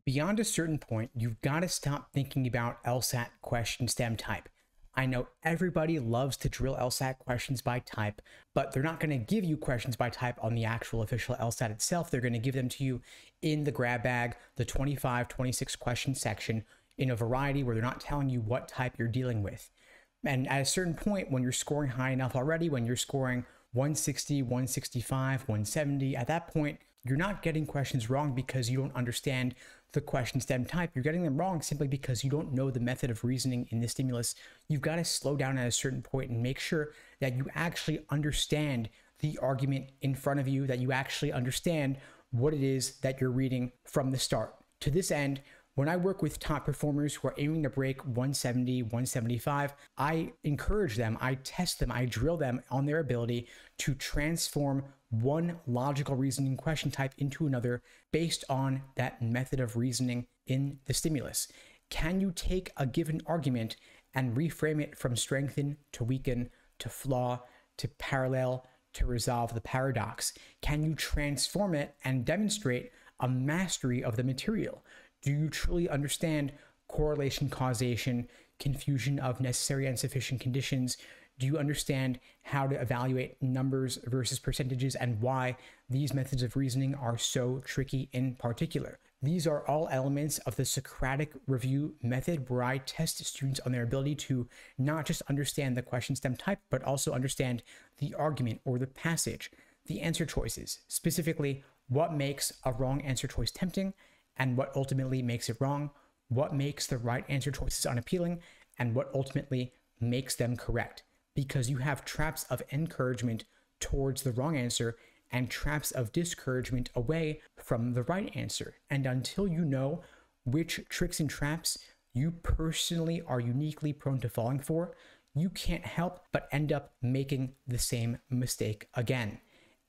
Beyond a certain point, you've got to stop thinking about LSAT question stem type. I know everybody loves to drill LSAT questions by type, but they're not going to give you questions by type on the actual official LSAT itself. They're going to give them to you in the grab bag, the 25, 26 question section, in a variety where they're not telling you what type you're dealing with. And at a certain point, when you're scoring high enough already, when you're scoring 160, 165, 170, at that point, you're not getting questions wrong because you don't understand the question stem type. You're getting them wrong simply because you don't know the method of reasoning in the stimulus. You've got to slow down at a certain point and make sure that you actually understand the argument in front of you, that you actually understand what it is that you're reading from the start. To this end, when I work with top performers who are aiming to break 170, 175, I encourage them, I test them, I drill them on their ability to transform one logical reasoning question type into another based on that method of reasoning in the stimulus. Can you take a given argument and reframe it from strengthen to weaken to flaw to parallel to resolve the paradox? Can you transform it and demonstrate a mastery of the material? Do you truly understand correlation, causation, confusion of necessary and sufficient conditions? Do you understand how to evaluate numbers versus percentages and why these methods of reasoning are so tricky in particular? These are all elements of the Socratic review method, where I test students on their ability to not just understand the question stem type, but also understand the argument or the passage, the answer choices, specifically what makes a wrong answer choice tempting and what ultimately makes it wrong, what makes the right answer choices unappealing, and what ultimately makes them correct. Because you have traps of encouragement towards the wrong answer and traps of discouragement away from the right answer. And until you know which tricks and traps you personally are uniquely prone to falling for, you can't help but end up making the same mistake again.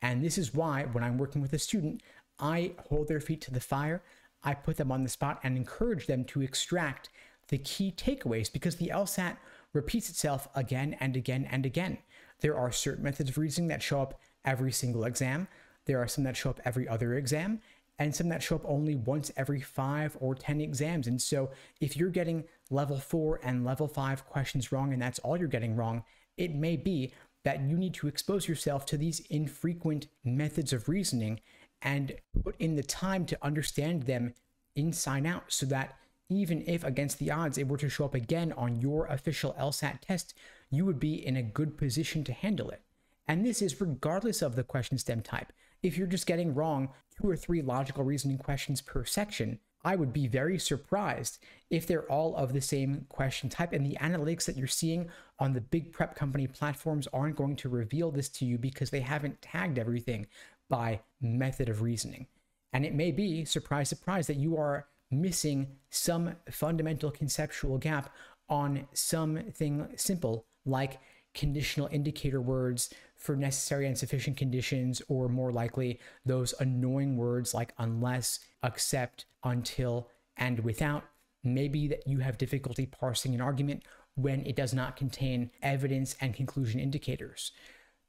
And this is why when I'm working with a student, I hold their feet to the fire, I put them on the spot and encourage them to extract the key takeaways, because the LSAT repeats itself again and again and again. There are certain methods of reasoning that show up every single exam. There are some that show up every other exam, and some that show up only once every 5 or 10 exams. And so if you're getting level 4 and level 5 questions wrong, and that's all you're getting wrong, it may be that you need to expose yourself to these infrequent methods of reasoning and put in the time to understand them inside out, so that even if against the odds it were to show up again on your official LSAT test, you would be in a good position to handle it. And this is regardless of the question stem type. If you're just getting wrong 2 or 3 logical reasoning questions per section, I would be very surprised if they're all of the same question type, and the analytics that you're seeing on the big prep company platforms aren't going to reveal this to you because they haven't tagged everything by method of reasoning. And it may be, surprise, surprise, that you are missing some fundamental conceptual gap on something simple like conditional indicator words for necessary and sufficient conditions, or more likely those annoying words like unless, except, until, and without. Maybe that you have difficulty parsing an argument when it does not contain evidence and conclusion indicators.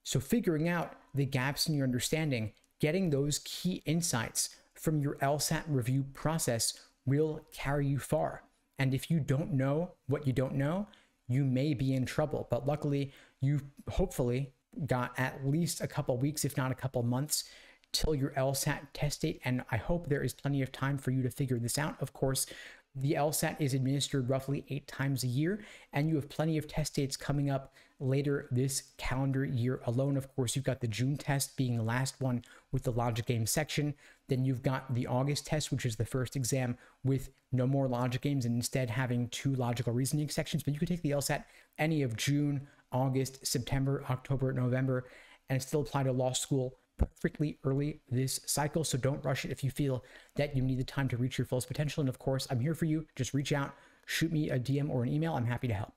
So figuring out the gaps in your understanding, getting those key insights from your LSAT review process will carry you far. And if you don't know what you don't know, you may be in trouble. But luckily, you've hopefully got at least a couple weeks, if not a couple months, till your LSAT test date. And I hope there is plenty of time for you to figure this out. Of course, the LSAT is administered roughly 8 times a year, and you have plenty of test dates coming up later this calendar year alone. Of course, you've got the June test being the last one with the logic game section. Then you've got the August test, which is the first exam with no more logic games and instead having 2 logical reasoning sections. But you could take the LSAT any of June, August, September, October, November, and still apply to law school perfectly early this cycle. So don't rush it if you feel that you need the time to reach your fullest potential. And of course, I'm here for you. Just reach out, shoot me a DM or an email. I'm happy to help.